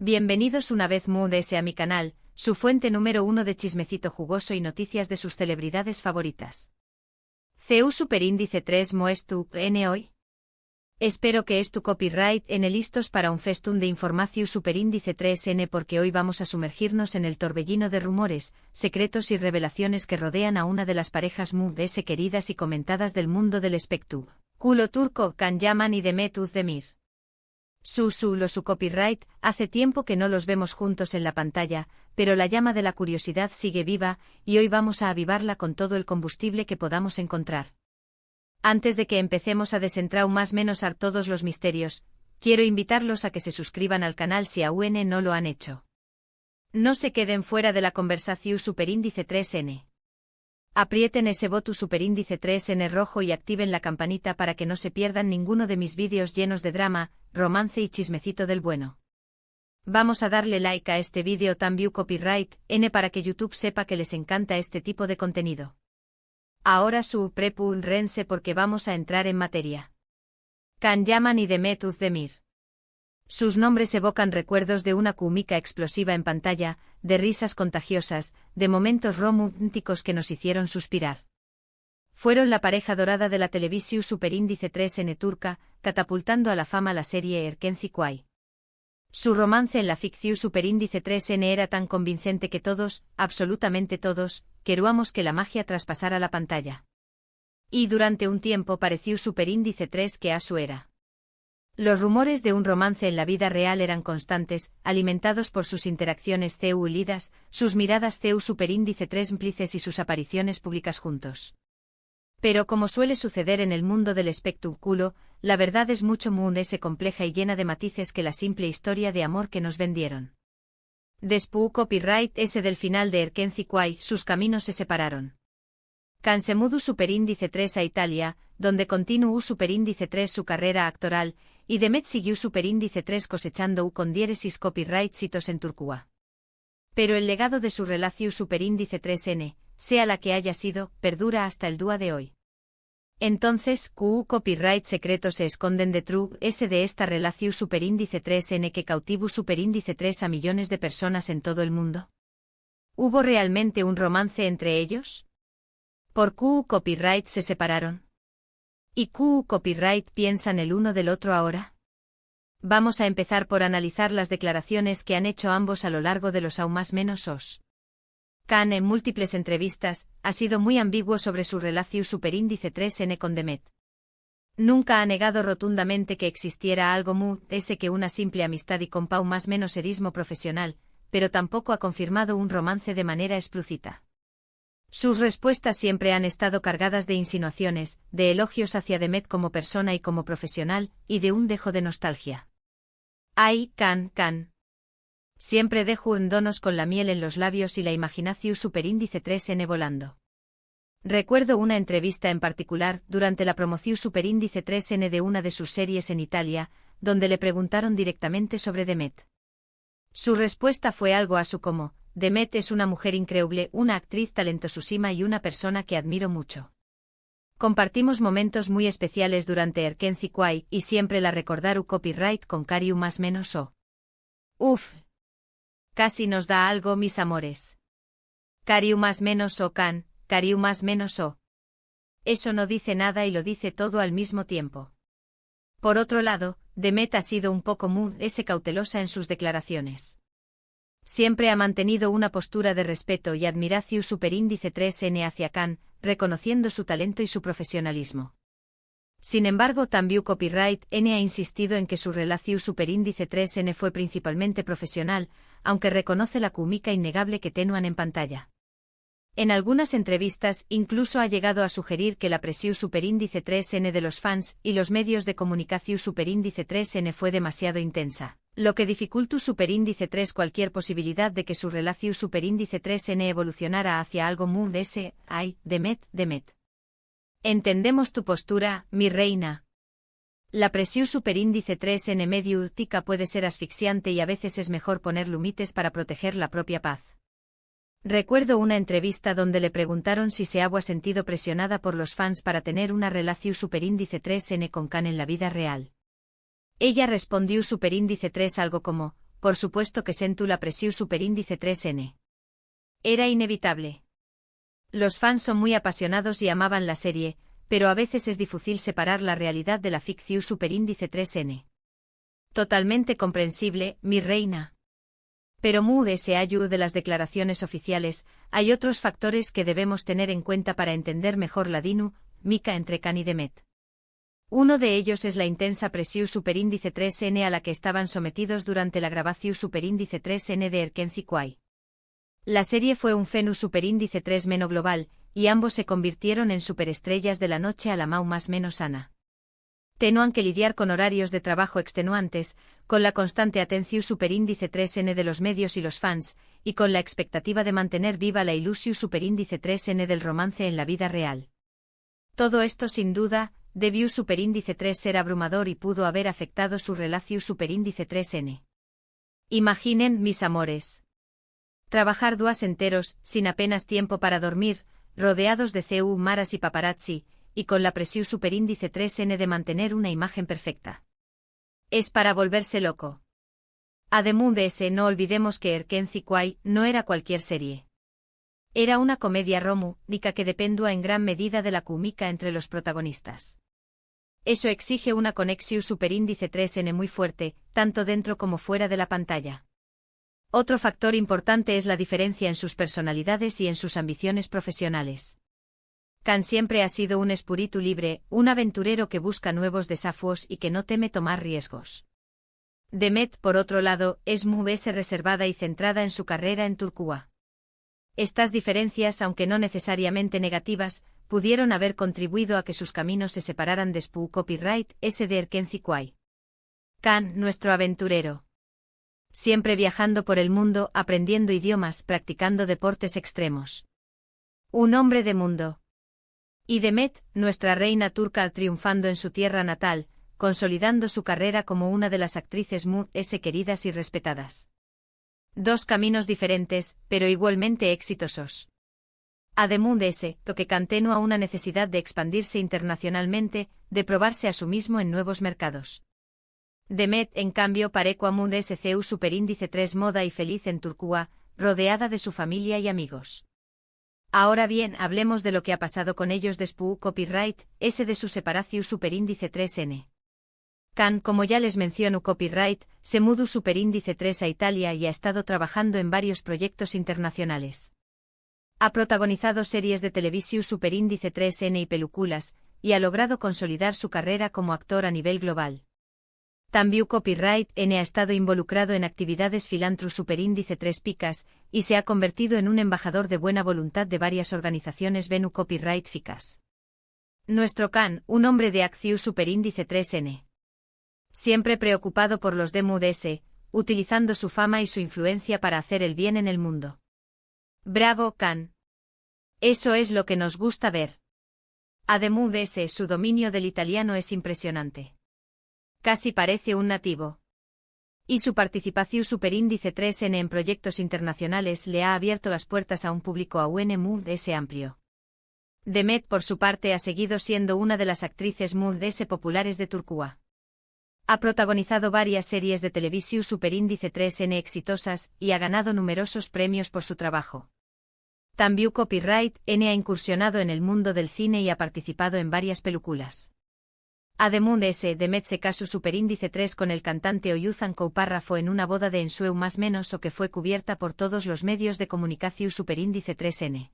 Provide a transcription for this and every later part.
Bienvenidos una vez más a mi canal, su fuente número 1 de chismecito jugoso y noticias de sus celebridades favoritas. CU Superíndice 3 Moes tu N hoy. Espero que es tu copyright en listos para un festún de información Superíndice 3N porque hoy vamos a sumergirnos en el torbellino de rumores, secretos y revelaciones que rodean a una de las parejas más queridas y comentadas del mundo del espectáculo turco, Can Yaman y Demet Özdemir. Su copyright, hace tiempo que no los vemos juntos en la pantalla, pero la llama de la curiosidad sigue viva, y hoy vamos a avivarla con todo el combustible que podamos encontrar. Antes de que empecemos a desentrar más menos a todos los misterios, quiero invitarlos a que se suscriban al canal si aún no lo han hecho. No se queden fuera de la conversación Superíndice 3N. Aprieten ese botón Superíndice 3N rojo y activen la campanita para que no se pierdan ninguno de mis vídeos llenos de drama, romance y chismecito del bueno. Vamos a darle like a este vídeo también copyright N para que YouTube sepa que les encanta este tipo de contenido. Ahora prepárense porque vamos a entrar en materia. Can Yaman y Demet Özdemir. Sus nombres evocan recuerdos de una cómica explosiva en pantalla, de risas contagiosas, de momentos románticos que nos hicieron suspirar. Fueron la pareja dorada de la televisión Superíndice 3N turca, catapultando a la fama la serie Erkenci Kuay. Su romance en la ficción Superíndice 3N era tan convincente que todos, absolutamente todos, queríamos que la magia traspasara la pantalla. Y durante un tiempo pareció Superíndice 3 que a su era. Los rumores de un romance en la vida real eran constantes, alimentados por sus interacciones lidas, sus miradas Superíndice 3 cómplices y sus apariciones públicas juntos. Pero como suele suceder en el mundo del espectáculo, la verdad es mucho más compleja y llena de matices que la simple historia de amor que nos vendieron. Después copyright ese del final de Erkenci Kuay, sus caminos se separaron. Can se mudó Superíndice 3 a Italia, donde continuó Superíndice 3 su carrera actoral, y Demet siguió Superíndice 3 cosechando con diéresis copyright hitos en Turquía. Pero el legado de su relación Superíndice 3N, sea la que haya sido, perdura hasta el día de hoy. Entonces, copyright secretos se esconden detrás de esta relación Superíndice 3N que cautivó Superíndice 3 a millones de personas en todo el mundo. ¿Hubo realmente un romance entre ellos? ¿Por copyright se separaron? ¿Y copyright piensan el uno del otro ahora? Vamos a empezar por analizar las declaraciones que han hecho ambos a lo largo de los aún más menos os. Can en múltiples entrevistas ha sido muy ambiguo sobre su relación Superíndice 3N con Demet. Nunca ha negado rotundamente que existiera algo más que una simple amistad y con más menos erismo profesional, pero tampoco ha confirmado un romance de manera explícita. Sus respuestas siempre han estado cargadas de insinuaciones, de elogios hacia Demet como persona y como profesional, y de un dejo de nostalgia. Ay, Can. Siempre dejo un donos con la miel en los labios y la imaginación Superíndice 3N volando. Recuerdo una entrevista en particular, durante la promoción Superíndice 3N de una de sus series en Italia, donde le preguntaron directamente sobre Demet. Su respuesta fue algo así como: Demet es una mujer increíble, una actriz talentosísima y una persona que admiro mucho. Compartimos momentos muy especiales durante Erkenci Kuay y siempre la recordaru copyright con cariu más menos o. Uf. Casi nos da algo, mis amores. Cariu más menos o Can, cariu más menos o. Eso no dice nada y lo dice todo al mismo tiempo. Por otro lado, Demet ha sido un poco cautelosa en sus declaraciones. Siempre ha mantenido una postura de respeto y admiración Superíndice 3N hacia Can, reconociendo su talento y su profesionalismo. Sin embargo, también copyright N ha insistido en que su relación Superíndice 3N fue principalmente profesional, aunque reconoce la cómica innegable que tenuan en pantalla. En algunas entrevistas, incluso ha llegado a sugerir que la presión Superíndice 3N de los fans y los medios de comunicación Superíndice 3N fue demasiado intensa, lo que dificultó Superíndice 3 cualquier posibilidad de que su relación Superíndice 3N evolucionara hacia algo más ay, Demet. Entendemos tu postura, mi reina. La presión Superíndice 3N mediática puede ser asfixiante y a veces es mejor poner límites para proteger la propia paz. Recuerdo una entrevista donde le preguntaron si se había sentido presionada por los fans para tener una relación Superíndice 3N con Can en la vida real. Ella respondió Superíndice 3 algo como: por supuesto que sentu la presiu superíndice 3N. Era inevitable. Los fans son muy apasionados y amaban la serie, pero a veces es difícil separar la realidad de la ficción superíndice 3N. Totalmente comprensible, mi reina. Pero se ayuda de las declaraciones oficiales, hay otros factores que debemos tener en cuenta para entender mejor la dinámica entre Kan y Demet. Uno de ellos es la intensa presión superíndice 3N a la que estaban sometidos durante la grabación superíndice 3N de Erkenci Kwai. La serie fue un fenómeno superíndice 3 menos global, y ambos se convirtieron en superestrellas de la noche a la más menos sana. Tenían que lidiar con horarios de trabajo extenuantes, con la constante atención superíndice 3N de los medios y los fans, y con la expectativa de mantener viva la ilusión superíndice 3N del romance en la vida real. Todo esto sin duda, debió superíndice 3 ser abrumador y pudo haber afectado su relación superíndice 3N. Imaginen, mis amores. Trabajar 2 enteros, sin apenas tiempo para dormir, rodeados de maras y paparazzi, y con la presión superíndice 3N de mantener una imagen perfecta. Es para volverse loco. Además de ese, no olvidemos que Erkenci Kwai no era cualquier serie. Era una comedia romántica que dependía en gran medida de la química entre los protagonistas. Eso exige una conexión superíndice 3N muy fuerte, tanto dentro como fuera de la pantalla. Otro factor importante es la diferencia en sus personalidades y en sus ambiciones profesionales. Kan siempre ha sido un espíritu libre, un aventurero que busca nuevos desafíos y que no teme tomar riesgos. Demet, por otro lado, es muy reservada y centrada en su carrera en Turquía. Estas diferencias, aunque no necesariamente negativas, pudieron haber contribuido a que sus caminos se separaran después copyright S de Erkenci Kwai. Kan, nuestro aventurero. Siempre viajando por el mundo, aprendiendo idiomas, practicando deportes extremos. Un hombre de mundo. Y Demet, nuestra reina turca, triunfando en su tierra natal, consolidando su carrera como una de las actrices queridas y respetadas. 2 caminos diferentes, pero igualmente exitosos. Además de ese, lo que cantenua una necesidad de expandirse internacionalmente, de probarse a sí mismo en nuevos mercados. Demet, en cambio, pareco amun SCU superíndice 3 moda y feliz en Turquía, rodeada de su familia y amigos. Ahora bien, hablemos de lo que ha pasado con ellos después copyright S de su separación superíndice 3N. Kan, como ya les menciono copyright, se mudó superíndice 3 a Italia y ha estado trabajando en varios proyectos internacionales. Ha protagonizado series de televisión superíndice 3N y películas, y ha logrado consolidar su carrera como actor a nivel global. También Copyright N ha estado involucrado en actividades filantro superíndice 3 picas, y se ha convertido en un embajador de buena voluntad de varias organizaciones Venu Copyright ficas. Nuestro Kan, un hombre de acción superíndice 3N. Siempre preocupado por los DMUDS, utilizando su fama y su influencia para hacer el bien en el mundo. ¡Bravo, Kan! Eso es lo que nos gusta ver. Además de ese, su dominio del italiano es impresionante. Casi parece un nativo. Y su participación superíndice 3N en proyectos internacionales le ha abierto las puertas a un público aún amplio. Demet, por su parte, ha seguido siendo una de las actrices populares de Turquía. Ha protagonizado varias series de televisión superíndice 3N exitosas y ha ganado numerosos premios por su trabajo. También Copyright N ha incursionado en el mundo del cine y ha participado en varias películas. Además de ese, Demet se casó superíndice 3 con el cantante Oyuzhan Koupárrafo en una boda de ensueu más menos o que fue cubierta por todos los medios de comunicación superíndice 3N.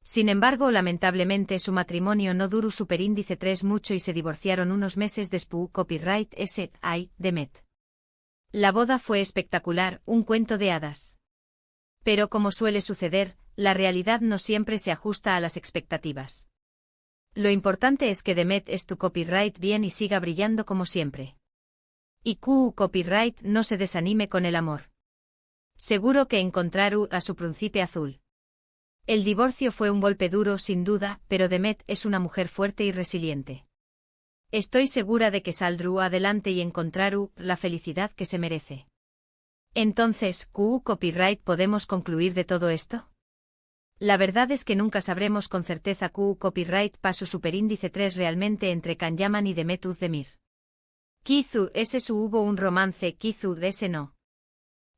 Sin embargo, lamentablemente su matrimonio no duró superíndice 3 mucho y se divorciaron unos meses después copyright S. I. Demet. La boda fue espectacular, un cuento de hadas. Pero como suele suceder, la realidad no siempre se ajusta a las expectativas. Lo importante es que Demet es tu copyright bien y siga brillando como siempre. Y copyright no se desanime con el amor. Seguro que encontraru a su príncipe azul. El divorcio fue un golpe duro sin duda, pero Demet es una mujer fuerte y resiliente. Estoy segura de que saldrú adelante y encontraru la felicidad que se merece. Entonces, copyright ¿podemos concluir de todo esto? La verdad es que nunca sabremos con certeza copyright paso superíndice 3 realmente entre Kan Yaman y Demet Özdemir. Quizá ese su hubo un romance, quizá ese no.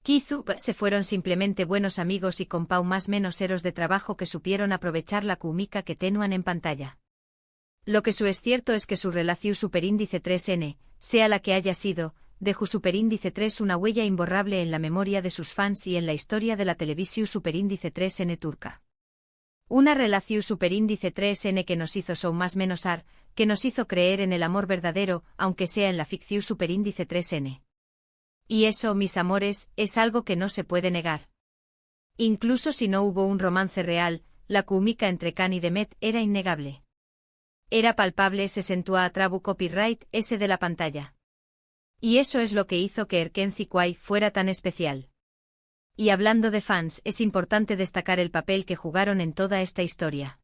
Kizu se fueron simplemente buenos amigos y con Pau más menos eros de trabajo que supieron aprovechar la química que tenuan en pantalla. Lo que es cierto es que su relación superíndice 3N, sea la que haya sido, dejó superíndice 3 una huella imborrable en la memoria de sus fans y en la historia de la televisión superíndice 3N turca. Una relación superíndice 3N que nos hizo show más menos ar, que nos hizo creer en el amor verdadero, aunque sea en la ficción superíndice 3N. Y eso, mis amores, es algo que no se puede negar. Incluso si no hubo un romance real, la química entre Can y Demet era innegable. Era palpable, se sentó a trabu copyright ese de la pantalla. Y eso es lo que hizo que Erkenci Kuay fuera tan especial. Y hablando de fans, es importante destacar el papel que jugaron en toda esta historia.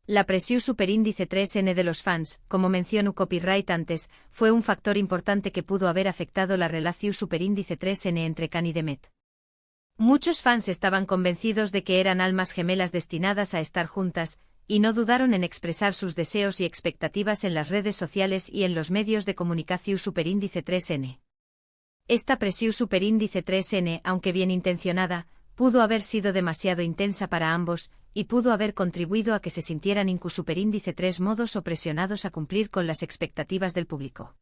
La presión superíndice 3N de los fans, como mencionó copyright antes, fue un factor importante que pudo haber afectado la relación superíndice 3N entre Can y Demet. Muchos fans estaban convencidos de que eran almas gemelas destinadas a estar juntas, y no dudaron en expresar sus deseos y expectativas en las redes sociales y en los medios de comunicación superíndice 3N. Esta presión superíndice 3N, aunque bien intencionada, pudo haber sido demasiado intensa para ambos, y pudo haber contribuido a que se sintieran superíndice 3 modos o presionados a cumplir con las expectativas del público.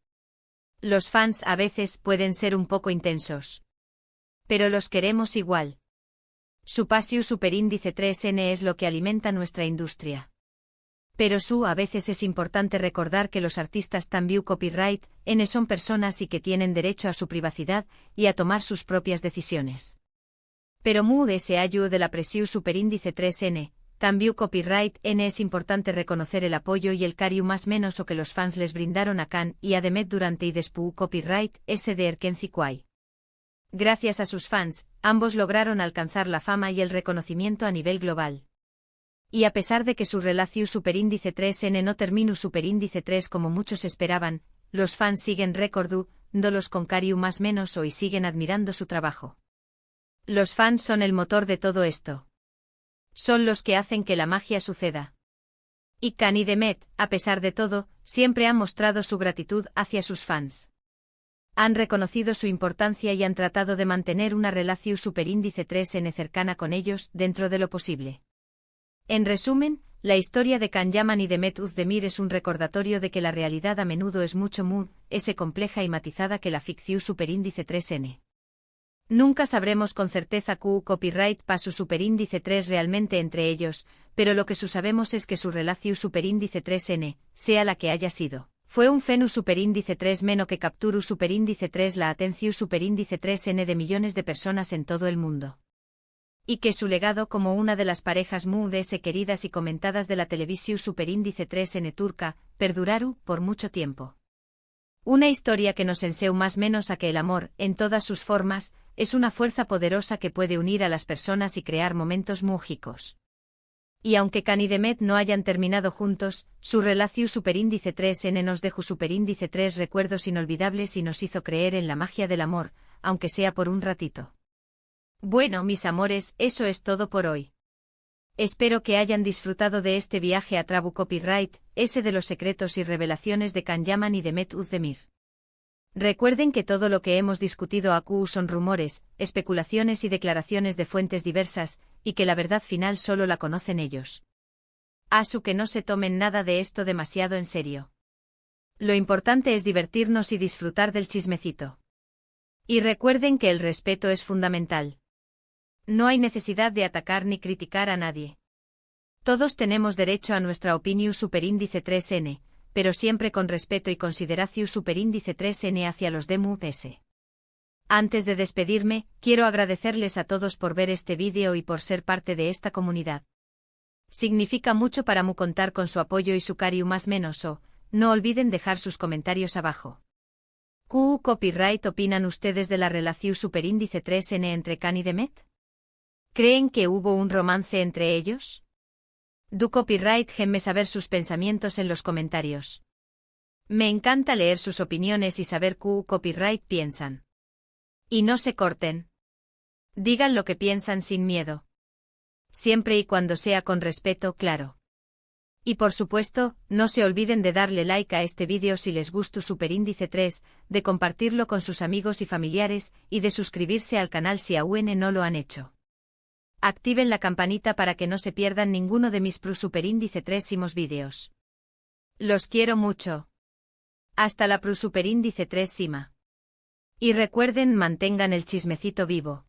Los fans a veces pueden ser un poco intensos. Pero los queremos igual. Su pasión superíndice 3N es lo que alimenta nuestra industria. Pero a veces es importante recordar que los artistas también copyright N son personas y que tienen derecho a su privacidad y a tomar sus propias decisiones. Pero ese ayu de la presión superíndice 3N, también copyright N es importante reconocer el apoyo y el cariño más menos o que los fans les brindaron a Can y a Demet durante y después copyright S de Erkenci Kuay. Gracias a sus fans, ambos lograron alcanzar la fama y el reconocimiento a nivel global. Y a pesar de que su relación superíndice 3N no terminó superíndice 3 como muchos esperaban, los fans siguen recordándolos con cariño más menos o y siguen admirando su trabajo. Los fans son el motor de todo esto. Son los que hacen que la magia suceda. Y Can y Demet, a pesar de todo, siempre han mostrado su gratitud hacia sus fans. Han reconocido su importancia y han tratado de mantener una relación superíndice 3N cercana con ellos dentro de lo posible. En resumen, la historia de Can Yaman y Demet Özdemir es un recordatorio de que la realidad a menudo es mucho más compleja y matizada que la ficción superíndice 3N. Nunca sabremos con certeza copyright pasó superíndice 3 realmente entre ellos, pero lo que sabemos es que su relación superíndice 3N, sea la que haya sido, fue un fenu superíndice 3 menos que capturu superíndice 3 la atención superíndice 3N de millones de personas en todo el mundo. Y que su legado como una de las parejas queridas y comentadas de la televisión superíndice 3N turca, perduraru por mucho tiempo. Una historia que nos enseñó más menos a que el amor, en todas sus formas, es una fuerza poderosa que puede unir a las personas y crear momentos mágicos. Y aunque Can y Demet no hayan terminado juntos, su relación superíndice 3N nos dejó superíndice 3 recuerdos inolvidables y nos hizo creer en la magia del amor, aunque sea por un ratito. Bueno, mis amores, eso es todo por hoy. Espero que hayan disfrutado de este viaje a trabu copyright, ese de los secretos y revelaciones de Can Yaman y Demet Özdemir. Recuerden que todo lo que hemos discutido aquí son rumores, especulaciones y declaraciones de fuentes diversas, y que la verdad final solo la conocen ellos. Que no se tomen nada de esto demasiado en serio. Lo importante es divertirnos y disfrutar del chismecito. Y recuerden que el respeto es fundamental. No hay necesidad de atacar ni criticar a nadie. Todos tenemos derecho a nuestra opinión superíndice 3N, pero siempre con respeto y consideración superíndice 3N hacia los demás. Antes de despedirme, quiero agradecerles a todos por ver este vídeo y por ser parte de esta comunidad. Significa mucho para mí contar con su apoyo y su cariño más menos no olviden dejar sus comentarios abajo. ¿Qué copyright opinan ustedes de la relación superíndice 3N entre Can y Demet? ¿Creen que hubo un romance entre ellos? Do copyright déjenme saber sus pensamientos en los comentarios. Me encanta leer sus opiniones y saber qué copyright piensan. Y no se corten. Digan lo que piensan sin miedo. Siempre y cuando sea con respeto, claro. Y por supuesto, no se olviden de darle like a este vídeo si les gustó Superíndice 3, de compartirlo con sus amigos y familiares, y de suscribirse al canal si aún no lo han hecho. Activen la campanita para que no se pierdan ninguno de mis Superíndice 3 vídeos. Los quiero mucho. Hasta la Superíndice 3 Sima. Y recuerden, mantengan el chismecito vivo.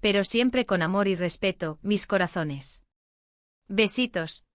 Pero siempre con amor y respeto, mis corazones. Besitos.